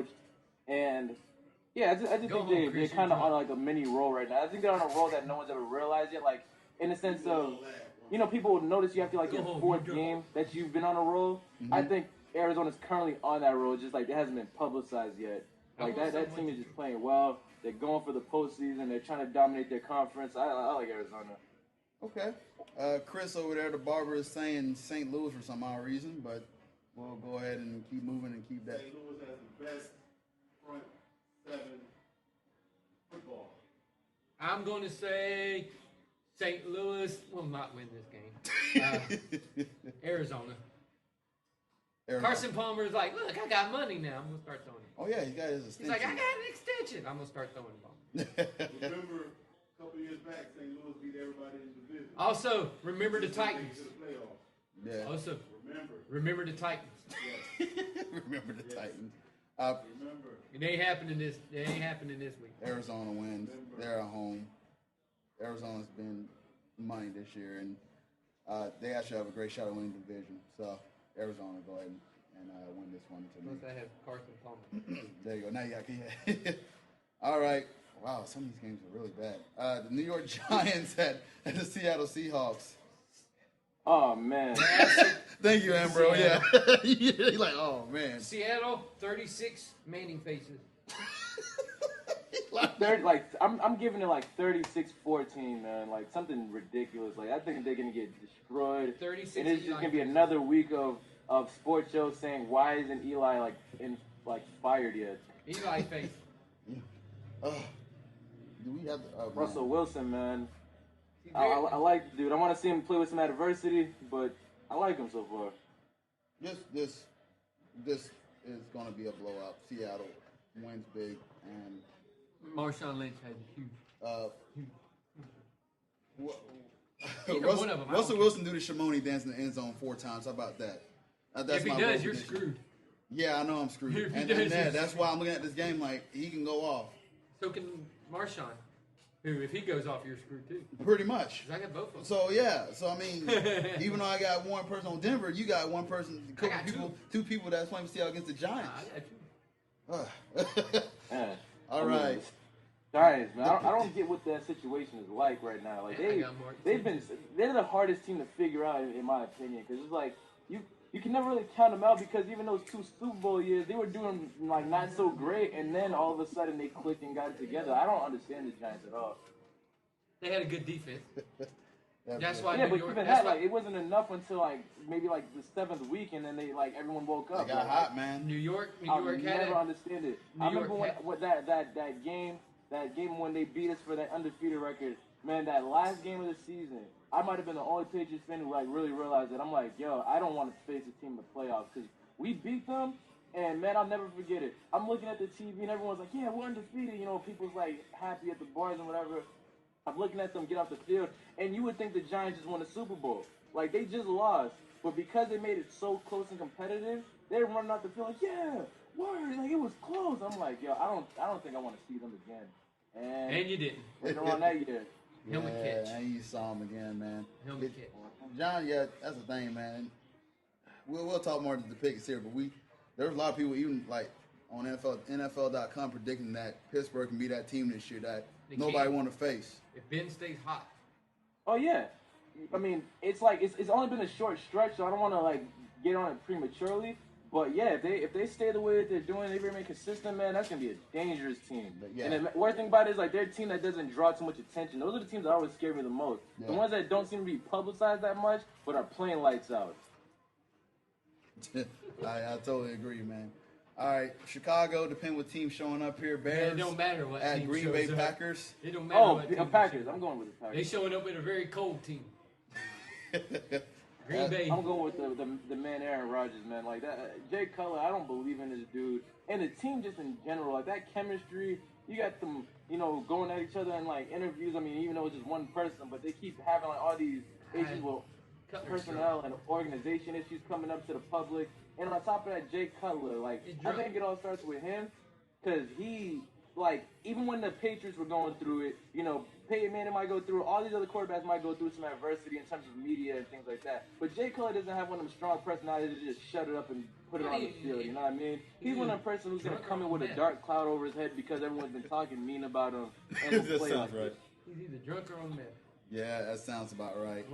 coached, and yeah, I just think they're kind of on like a mini roll right now. I think they're on a roll that no one's ever realized yet. Like in the sense of, people notice you after like your fourth game that you've been on a roll. I think Arizona's currently on that roll, just like it hasn't been publicized yet. Like that team is just playing well. They're going for the postseason. They're trying to dominate their conference. I like Arizona. Okay. Chris over there, the barber, is saying St. Louis for some odd reason, but we'll go ahead and keep moving and keep that. St. Louis has the best front seven football. I'm going to say St. Louis will not win this game. Arizona. Carson Palmer's like, look, I got money now. I'm going to start throwing it. Oh, yeah, he got his extension. He's like, I got an extension. I'm going to start throwing the ball. Remember, a couple years back, St. Louis beat everybody in the division. Also, remember the Titans. Yeah. Also, remember the Titans. Remember the Titans. It ain't happening this week. Arizona wins. They're at home. Arizona's been money this year, and they actually have a great shot at winning the division. So Arizona, go ahead and win this one to me. Unless I have Carson Palmer. There you go. Now you got All right. Wow, some of these games are really bad. The New York Giants at the Seattle Seahawks. Oh, man. Thank you, Ambrose. Yeah. You're like, oh, man. Seattle, 36 Manning faces. I'm giving it like 36-14, man. Like something ridiculous. Like I think they're gonna get destroyed. 36. And it's just gonna be another week of sports shows saying why isn't Eli fired yet? Eli face. Do we have Russell Wilson, man? I like the dude. I want to see him play with some adversity, but I like him so far. This is gonna be a blowout. Seattle wins big, and Marshawn Lynch has a huge. Russell Wilson do the Shimoni dance in the end zone 4 times. How about that? If he does, you're screwed. Yeah, I know I'm screwed. That's why I'm looking at this game like he can go off. So can Marshawn, who, if he goes off, you're screwed too. Pretty much. 'Cause I got both of them. So, yeah. So, I mean, even though I got one person on Denver, you got one person, two people that's playing for Seattle against the Giants. I got All right. Giants, man. I don't get what that situation is like right now. Like they're the hardest team to figure out in my opinion, because it's like you can never really count them out, because even those 2 Super Bowl years, they were doing like not so great, and then all of a sudden they clicked and got it together. I don't understand the Giants at all. They had a good defense. That's why. Yeah, but even that, like, it wasn't enough until like maybe like the 7th week, and then they like everyone woke up. They got hot, man. New York I'll never understand it. I remember what that game when they beat us for that undefeated record. Man, that last game of the season, I might have been the only Patriots fan who like really realized it. I'm like, yo, I don't want to face a team in the playoffs, because we beat them, and man, I'll never forget it. I'm looking at the TV and everyone's like, yeah, we're undefeated. You know, people's like happy at the bars and whatever. I'm looking at them get off the field, and you would think the Giants just won the Super Bowl. Like, they just lost, but because they made it so close and competitive, they're running out the field like, yeah, word, like it was close. I'm like, yo, I don't think I want to see them again. And you didn't. Later on that year. Helmet catch. And you saw him again, man. Helmet catch. John, yeah, that's the thing, man. We'll talk more to the picks here, but there's a lot of people even like on NFL.com predicting that Pittsburgh can be that team this year that nobody want to face. If Ben stays hot. Oh yeah, I mean it's like it's only been a short stretch, so I don't want to like get on it prematurely. But yeah, if they stay the way that they're doing, they remain consistent, man, that's gonna be a dangerous team. Yeah. And the worst thing about it is like they're a team that doesn't draw too much attention. Those are the teams that always scare me the most. Yeah. The ones that don't seem to be publicized that much, but are playing lights out. I totally agree, man. All right, Chicago, depending what team's showing up here. Bears. It don't matter what at team Green shows Bay up. Packers. It don't matter what team. Packers. I'm going with the Packers. They showing up with a very cold team. Green Bay. I'm going with the man Aaron Rodgers, man. Like that, Jay Cutler. I don't believe in this dude, and the team just in general. Like that chemistry. You got them, going at each other in like interviews. I mean, even though it's just one person, but they keep having like all these issues with personnel and organization issues coming up to the public. And on top of that, Jay Cutler, like I think it all starts with him, because he like, even when the Patriots were going through it, you know, Peyton Manning might go through it. All these other quarterbacks might go through some adversity in terms of media and things like that. But Jay Cutler doesn't have one of them strong personalities to just shut it up and put it on the field. You know what I mean? He's one of the person who's going to come in with a dark cloud over his head because everyone's been talking mean about him. And That play sounds like right. He's either drunk or on meth. Yeah, that sounds about right.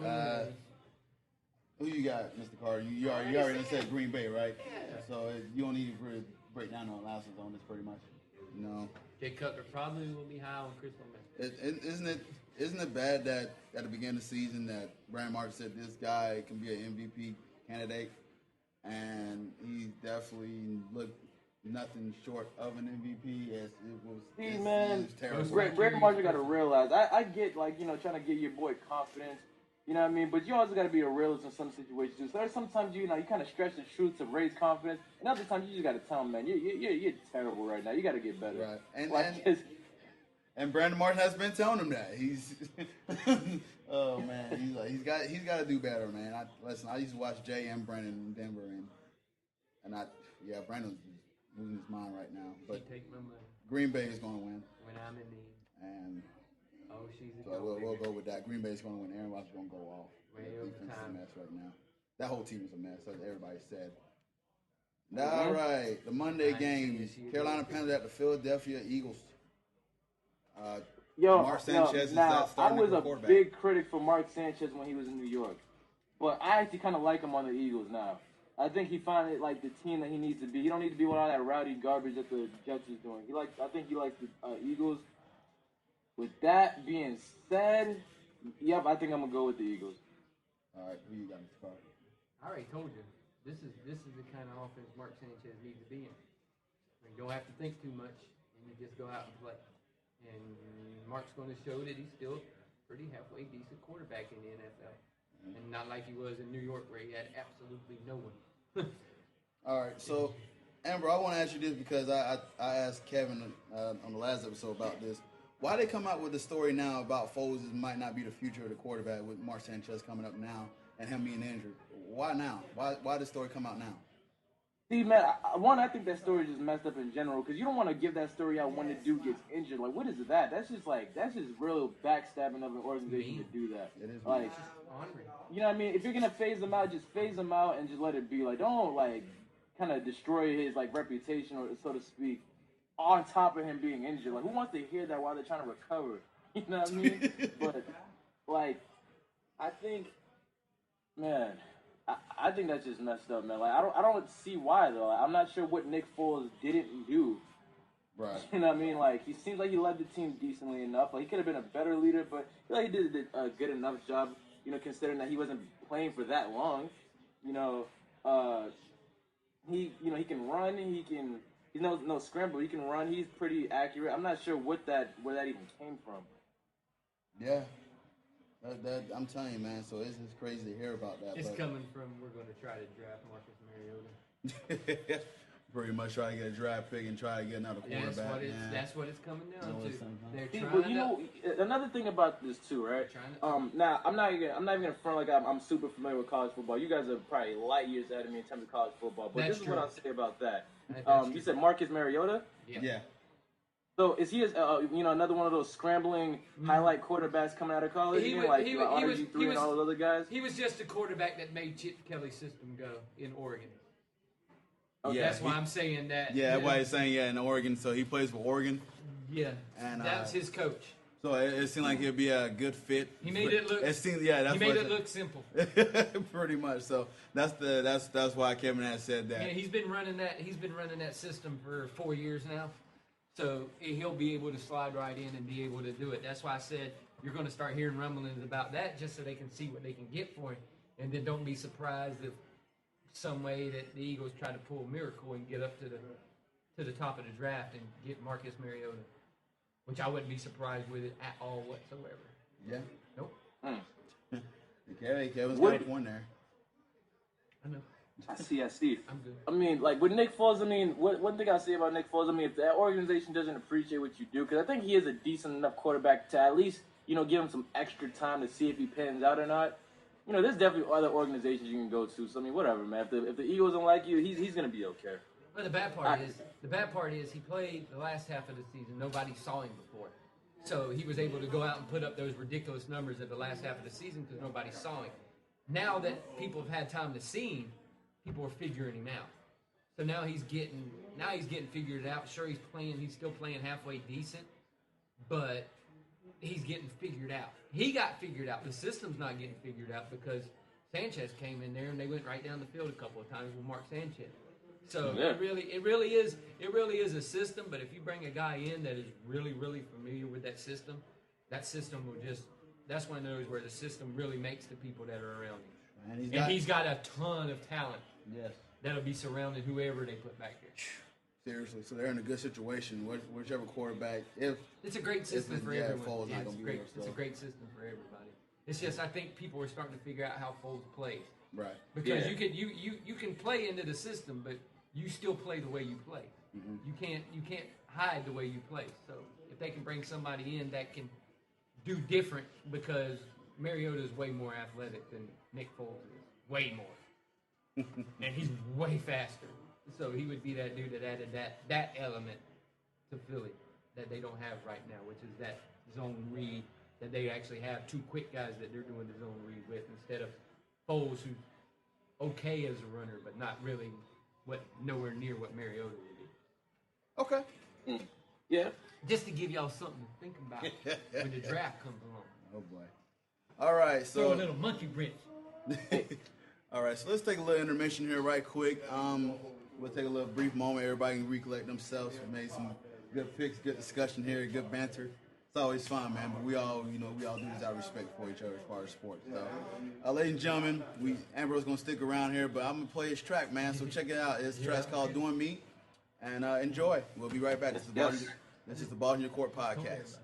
Who you got, Mr. Carter? You already said Green Bay, right? Yeah. So you don't need to really break down the analysis on this pretty much. No. Jay Cutler probably will be high on crystal meth. Isn't it bad that at the beginning of the season that Brandon Martin said this guy can be an MVP candidate, and he definitely looked nothing short of an MVP. As it was terrible. Brandon Martin got to realize. I get, like, you know, trying to get your boy confidence. You know what I mean? But you also got to be a realist in some situations too. So there's sometimes you kind of stretch the truth to raise confidence, and other times you just got to tell him, man, you're terrible right now. You got to get better. Right. And Brandon Martin has been telling him that. He's oh man, he's got to do better, man. I used to watch Jay and Brandon in Denver, and Brandon's losing his mind right now. But take my money. Green Bay is going to win. When I'm in need. And she's a so we'll go with that. Green Bay is going to win. Aaron Rodgers is going to go off. Way The over defense is time. a mess right now. That whole team is a mess, as everybody said. All right, the Monday game: Carolina Panthers at the Philadelphia Eagles. Mark Sanchez is that I was a quarterback. big critic for Mark Sanchez when he was in New York, but I actually kind of like him on the Eagles now. I think he finally like the team that he needs to be. He don't need to be with all that rowdy garbage that the Jets is doing. I think he likes the Eagles. With that being said, yep, I think I'm gonna go with the Eagles. All right, who you got, Mr. Carter? I already told you. This is the kind of offense Mark Sanchez needs to be in. You don't have to think too much, and you just go out and play. And Mark's going to show that he's still a pretty halfway decent quarterback in the NFL, and not like he was in New York where he had absolutely no one. All right, so Amber, I want to ask you this because I asked Kevin on the last episode about this. Why they come out with the story now about Foles might not be the future of the quarterback with Mark Sanchez coming up now and him being injured? Why now? Why did the story come out now? See, man, I think that story is just messed up in general because you don't want to give that story out when the dude gets injured. Like, what is that? That's just real backstabbing of an organization to do that. It is like, you know what I mean? If you're gonna phase him out, just phase him out and just let it be. Like, don't kind of destroy his reputation, or so to speak, on top of him being injured. Like, who wants to hear that while they're trying to recover? You know what I mean? But I think, man. I think that's just messed up, man. Like, I don't see why though. Like, I'm not sure what Nick Foles didn't do. Right. You know what I mean? Like, he seems like he led the team decently enough. Like, he could have been a better leader, but I feel like he did a good enough job. You know, considering that he wasn't playing for that long. You know, he can run. He's no scramble. He can run. He's pretty accurate. I'm not sure where that even came from. Yeah. That I'm telling you, man. So it's crazy to hear about that. It's coming from we're going to try to draft Marcus Mariota. Pretty much try to get a draft pick and try to get another quarterback. That's what it's coming down to. They're But trying another thing about this too, right? Now I'm not even gonna front like I'm super familiar with college football. You guys are probably light years ahead of me in terms of college football. But this is what I'll say about that. You said Marcus Mariota. Yeah. So is he another one of those scrambling highlight quarterbacks coming out of college? He was RG3 and all those other guys. He was just a quarterback that made Chip Kelly's system go in Oregon. Okay. That's why I'm saying that. Yeah, that's why he's saying in Oregon. So he plays for Oregon. Yeah, and that's his coach. So it seemed like he'd be a good fit. He made it look. He made it look simple. Pretty much. So that's why Kevin has said that. Yeah, he's been running that system for 4 years now. So he'll be able to slide right in and be able to do it. That's why I said you're going to start hearing rumblings about that just so they can see what they can get for him. And then don't be surprised if some way that the Eagles try to pull a miracle and get up to the top of the draft and get Marcus Mariota, which I wouldn't be surprised with it at all whatsoever. Yeah. Nope. Kevin's got a point there. I know. I see. I'm good. I mean, like, with Nick Foles, one thing I say about Nick Foles, if that organization doesn't appreciate what you do, because I think he is a decent enough quarterback to at least, give him some extra time to see if he pans out or not. There's definitely other organizations you can go to. So, whatever, man. If the Eagles don't like you, he's going to be okay. But the bad part is he played the last half of the season. Nobody saw him before. So he was able to go out and put up those ridiculous numbers at the last half of the season because nobody saw him. Now that people have had time to see him, people are figuring him out. So now he's getting figured out. Sure, he's still playing halfway decent, but he's getting figured out. He got figured out. The system's not getting figured out because Sanchez came in there and they went right down the field a couple of times with Mark Sanchez. So it really is a system. But if you bring a guy in that is really, really familiar with that system will just. That's one of those where the system really makes the people that are around him. And he's got a ton of talent. Yes. That'll be surrounding whoever they put back there. Seriously, so they're in a good situation. Whichever quarterback, it's a great system for everyone. It's a great system for everybody. It's just I think people are starting to figure out how Foles plays. Right. Because you can play into the system, but you still play the way you play. Mm-hmm. You can't hide the way you play. So if they can bring somebody in that can do different, because Mariota is way more athletic than Nick Foles is, way more, and he's way faster. So he would be that dude that added that element to Philly that they don't have right now, which is that zone read that they actually have two quick guys that they're doing the zone read with instead of Foles, who's okay as a runner but not really nowhere near what Mariota would be. Okay. Yeah. Just to give y'all something to think about when the draft comes along. Oh boy. All right, so throw a little monkey wrench. All right, so let's take a little intermission here right quick. We'll take a little brief moment. Everybody can recollect themselves. We made some good picks, good discussion here, good banter. It's always fun, man. But we all do this out of respect for each other as far as sports. So, ladies and gentlemen, Ambro's gonna stick around here, but I'm gonna play his track, man. So check it out. This track's called "Doing Me," and enjoy. We'll be right back. This is the Ball in Your Court podcast.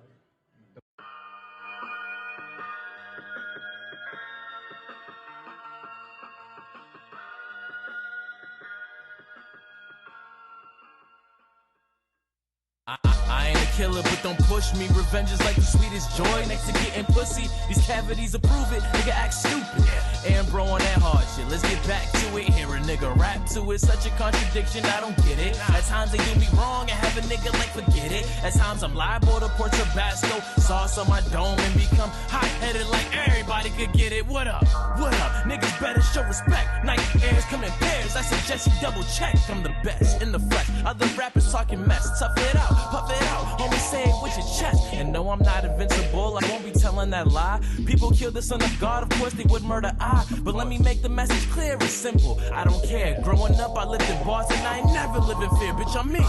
I ain't a killer, but don't push me. Revenge is like the sweetest joy next to getting pussy. These cavities approve it, nigga act stupid. And bro on that hard shit, let's get back to it. Hear a nigga rap to it, such a contradiction, I don't get it. At times they do me wrong and have a nigga like forget it. At times I'm liable to pour Tabasco sauce on my dome and become hot-headed like everybody could get it. What up? What up? Niggas better show respect. Night airs come in pairs, I suggest you double check. I'm the best in the flesh. Other rappers talking mess, tough it out, puff it out, homie, say it with your chest. And no, I'm not invincible, I won't be telling that lie. People kill the son of God, of course they would murder I. But let me make the message clear and simple. I don't care, growing up I lived in Boston, I ain't never lived in fear, bitch, I'm me.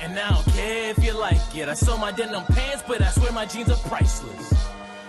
And I don't care if you like it. I sold my denim pants, but I swear my jeans are priceless.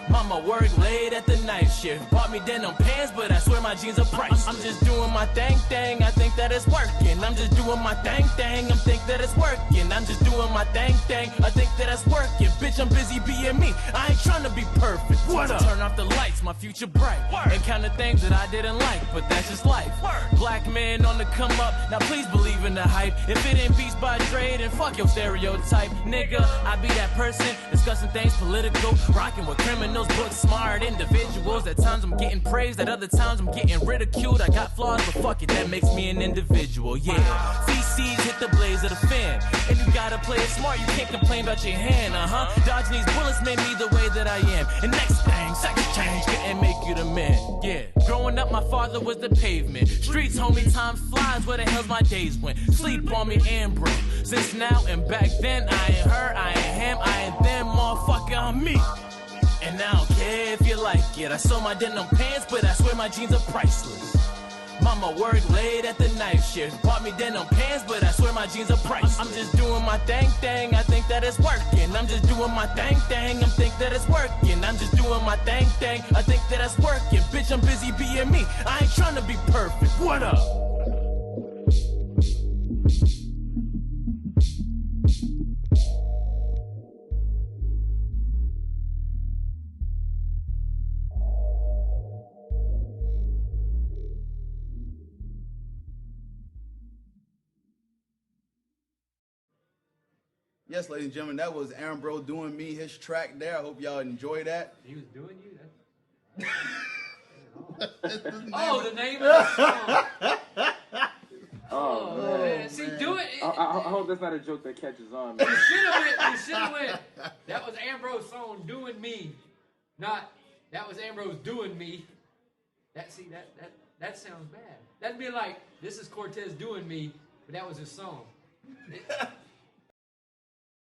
Mama worked late at the night shift, bought me denim pants, but I swear my jeans are priceless. I'm just doing my thing, I think that it's working. I'm just doing my thing, I think that it's working. I'm just doing my thing, I think that it's working. Bitch, I'm busy being me, I ain't trying to be perfect. What up? Turn off the lights, my future bright. And count the things that I didn't like, but that's just life. Black man on the come up, now please believe in the hype. If it ain't Beats by Dre, then fuck your stereotype. Nigga, I be that person, discussing things political, rocking with criminals, book smart individuals. At times I'm getting praised, at other times I'm getting ridiculed. I got flaws, but fuck it, that makes me an individual, yeah. feces hit the blaze of the fan, and you gotta play it smart, you can't complain about your hand, Dodging these bullets made me the way that I am. And next thing, sex change couldn't make you the man, yeah. Growing up, my father was the pavement. Streets, homie, time flies, where the hell's my days went? Sleep on me and bro. Since now and back then, I ain't her, I ain't him, I ain't them, motherfucker, I'm me. And I don't care if you like it. I sold my denim pants, but I swear my jeans are priceless. Mama worked late at the night shift, bought me denim pants, but I swear my jeans are priceless. I'm just doing my thing, I think that it's working. I'm just doing my thing, I think that it's working. I'm just doing my thing, I think that it's working. Bitch, I'm busy being me, I ain't trying to be perfect. What up? Yes, ladies and gentlemen, that was Aaron Bro doing me, his track there. I hope y'all enjoy that. He was doing you? Oh, the name of the song. Oh, man. See, do it. I hope that's not a joke that catches on. Man. You should have went. That was Ambrose's song, "Doing Me," not that was Ambrose doing me. That sounds bad. That'd be like, this is Cortez doing me, but that was his song.